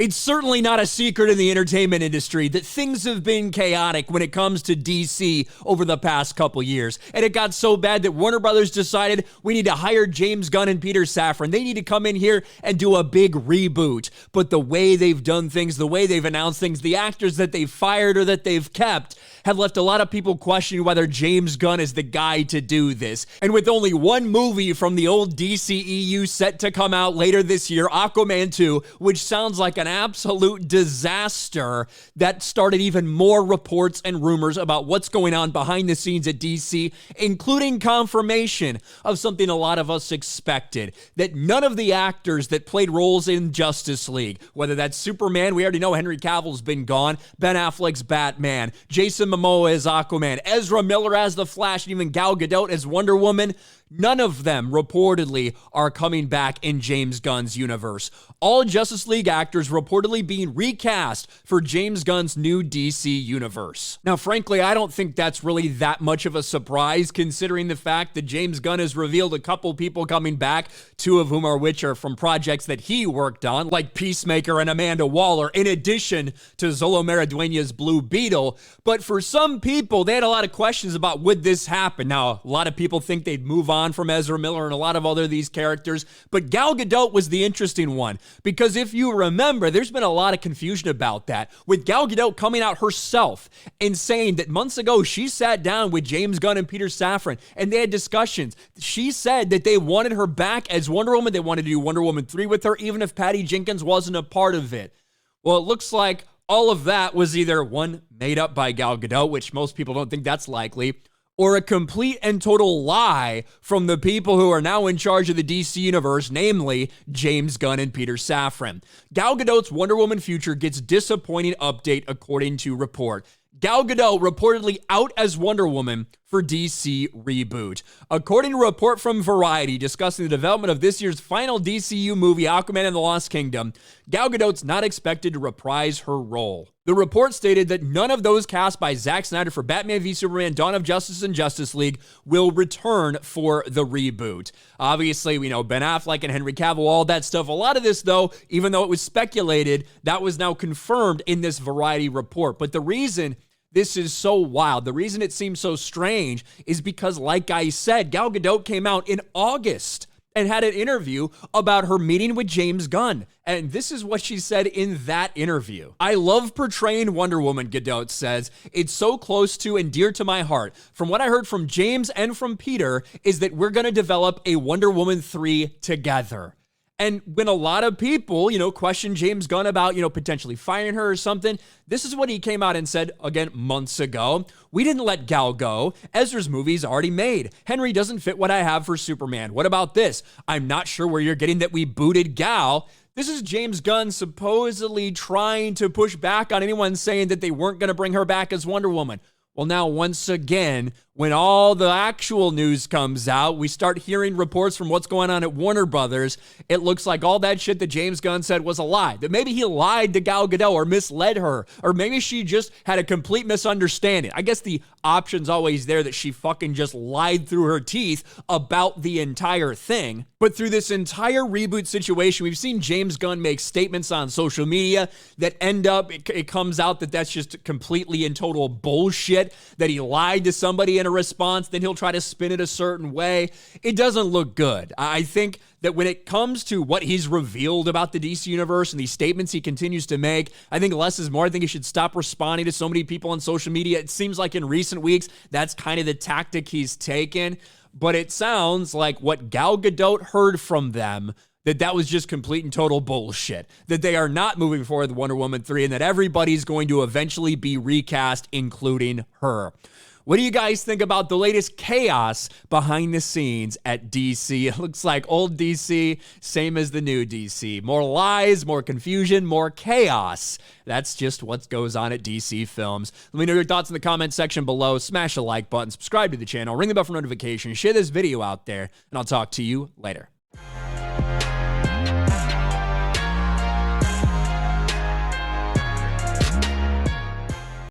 It's certainly not a secret in the entertainment industry that things have been chaotic when it comes to DC over the past couple years. And it got so bad that Warner Brothers decided we need to hire James Gunn and Peter Safran. They need to come in here and do a big reboot. But the way they've done things, the way they've announced things, the actors that they've fired or that they've kept have left a lot of people questioning whether James Gunn is the guy to do this. And with only one movie from the old DCEU set to come out later this year, Aquaman 2, which sounds like an absolute disaster, that started even more reports and rumors about what's going on behind the scenes at DC, including confirmation of something a lot of us expected, that none of the actors that played roles in Justice League, whether that's Superman, we already know Henry Cavill's been gone, Ben Affleck's Batman, Jason Momoa as Aquaman, Ezra Miller as the Flash, and even Gal Gadot as Wonder Woman, none of them reportedly are coming back in James Gunn's universe. All Justice League actors reportedly being recast for James Gunn's new DC universe. Now, frankly, I don't think that's really that much of a surprise, considering the fact that James Gunn has revealed a couple people coming back, two of whom are from projects that he worked on, like Peacemaker and Amanda Waller, in addition to Zolo Maraduena's Blue Beetle. But for some people, they had a lot of questions about would this happen. Now, a lot of people think they'd move on from Ezra Miller and a lot of other these characters, but Gal Gadot was the interesting one, because if you remember, there's been a lot of confusion about that, with Gal Gadot coming out herself and saying that months ago she sat down with James Gunn and Peter Safran and they had discussions. She said that they wanted her back as Wonder Woman. They wanted to do Wonder Woman 3 with her, even if Patty Jenkins wasn't a part of it. Well, it looks like all of that was either one, made up by Gal Gadot, which most people don't think that's likely, or a complete and total lie from the people who are now in charge of the DC universe, namely James Gunn and Peter Safran. Gal Gadot's Wonder Woman future gets disappointing update according to report. Gal Gadot reportedly out as Wonder Woman for DC reboot. According to a report from Variety discussing the development of this year's final DCU movie, Aquaman and the Lost Kingdom, Gal Gadot's not expected to reprise her role. The report stated that none of those cast by Zack Snyder for Batman v Superman, Dawn of Justice, and Justice League will return for the reboot. Obviously, we know Ben Affleck and Henry Cavill, all that stuff. A lot of this, though, even though it was speculated, that was now confirmed in this Variety report. But the reason this is so wild, the reason it seems so strange, is because, like I said, Gal Gadot came out in August and had an interview about her meeting with James Gunn. And this is what she said in that interview. "I love portraying Wonder Woman," Gadot says. "It's so close to and dear to my heart. From what I heard from James and from Peter is that we're going to develop a Wonder Woman 3 together." And when a lot of people, question James Gunn about, potentially firing her or something, this is what he came out and said, again, months ago. "We didn't let Gal go. Ezra's movie's already made. Henry doesn't fit what I have for Superman. What about this? I'm not sure where you're getting that we booted Gal." This is James Gunn supposedly trying to push back on anyone saying that they weren't going to bring her back as Wonder Woman. Well, now, once again, when all the actual news comes out, we start hearing reports from what's going on at Warner Brothers. It looks like all that shit that James Gunn said was a lie. That maybe he lied to Gal Gadot or misled her. Or maybe she just had a complete misunderstanding. I guess the option's always there that she fucking just lied through her teeth about the entire thing. But through this entire reboot situation, we've seen James Gunn make statements on social media that end up, it comes out that that's just completely and total bullshit, that he lied to somebody in a response, then he'll try to spin it a certain way. It doesn't look good. I think that when it comes to what he's revealed about the DC universe and these statements he continues to make, I think less is more. I think he should stop responding to so many people on social media. It seems like in recent weeks, that's kind of the tactic he's taken. But it sounds like what Gal Gadot heard from them, that was just complete and total bullshit, that they are not moving forward with Wonder Woman 3 and that everybody's going to eventually be recast, including her. What do you guys think about the latest chaos behind the scenes at DC? It looks like old DC, same as the new DC. More lies, more confusion, more chaos. That's just what goes on at DC Films. Let me know your thoughts in the comment section below. Smash the like button, subscribe to the channel, ring the bell for notifications, share this video out there, and I'll talk to you later.